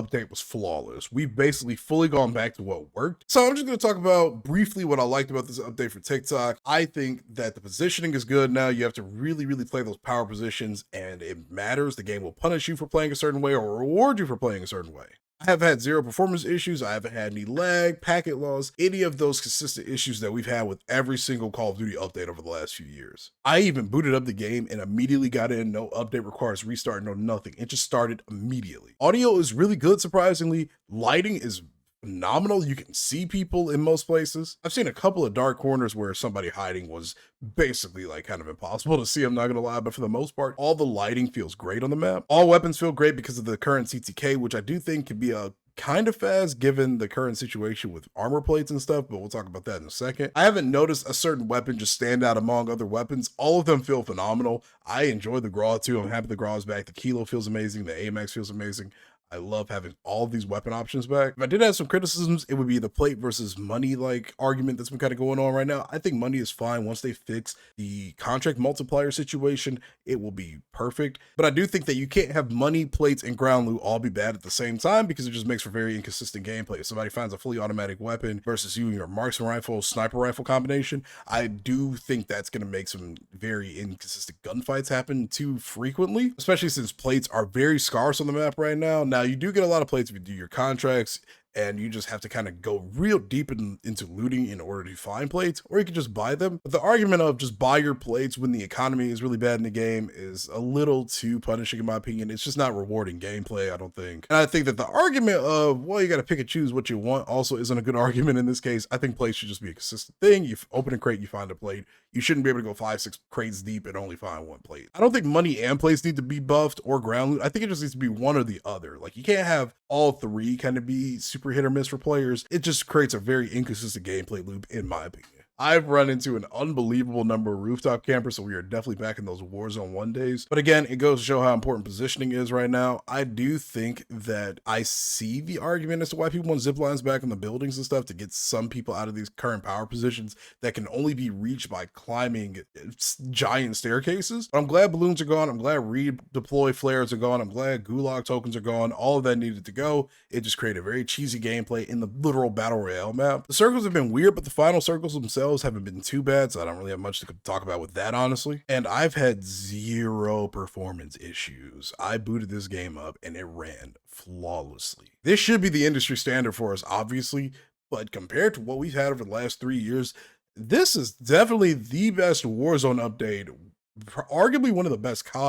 update was flawless. We've basically fully gone back to what worked. So I'm just going to talk about briefly what I liked about this update for TikTok. I think that the positioning is good now. You have to really, really play those power positions, and it matters. The game will punish you for playing a certain way or reward you for playing a certain way. I have had zero performance issues. I haven't had any lag, packet loss, any of those consistent issues that we've had with every single Call of Duty update over the last few years. I even booted up the game and immediately got in. No update requires restart, no nothing. It just started immediately. Audio is really good, surprisingly. Lighting is phenomenal. You can see people in most places. I've seen a couple of dark corners where somebody hiding was basically like kind of impossible to see, I'm not gonna lie, but for the most part, all the lighting feels great on the map. All weapons feel great because of the current CTK, which I do think could be a kind of fast given the current situation with armor plates and stuff, but we'll talk about that in a second. I haven't noticed a certain weapon just stand out among other weapons. All of them feel phenomenal. I enjoy the Graw too. I'm happy the Graw is back. The Kilo feels amazing. The AMX feels amazing. I love having all of these weapon options back. If I did have some criticisms, it would be the plate versus money like argument that's been kind of going on right now. I think money is fine. Once they fix the contract multiplier situation, it will be perfect. But I do think that you can't have money, plates, and ground loot all be bad at the same time because it just makes for very inconsistent gameplay. If somebody finds a fully automatic weapon versus you and your marksman rifle, sniper rifle combination, I do think that's going to make some very inconsistent gunfights happen too frequently, especially since plates are very scarce on the map right now. Now, you do get a lot of plates if you do your contracts, and you just have to kind of go real deep into looting in order to find plates, or you can just buy them. But the argument of just buy your plates when the economy is really bad in the game is a little too punishing in my opinion. It's just not rewarding gameplay, I don't think. And I think that the argument of, well, you got to pick and choose what you want also isn't a good argument in this case. I think plates should just be a consistent thing. You open a crate, you find a plate. You shouldn't be able to go 5-6 crates deep and only find one plate. I don't think money and plates need to be buffed or ground loot. I think it just needs to be one or the other. Like, you can't have all three kind of be super hit or miss for players. It just creates a very inconsistent gameplay loop, in my opinion. I've run into an unbelievable number of rooftop campers, so we are definitely back in those Warzone 1 days. But again, it goes to show how important positioning is right now. I do think that I see the argument as to why people want zip lines back on the buildings and stuff to get some people out of these current power positions that can only be reached by climbing giant staircases. But I'm glad balloons are gone. I'm glad redeploy flares are gone. I'm glad gulag tokens are gone. All of that needed to go. It just created very cheesy gameplay in the literal battle royale map. The circles have been weird, but the final circles themselves haven't been too bad, so I don't really have much to talk about with that, honestly. And I've had zero performance issues. I booted this game up and it ran flawlessly. This should be the industry standard for us, obviously, but compared to what we've had over the last 3 years, this is definitely the best Warzone update, arguably one of the best COD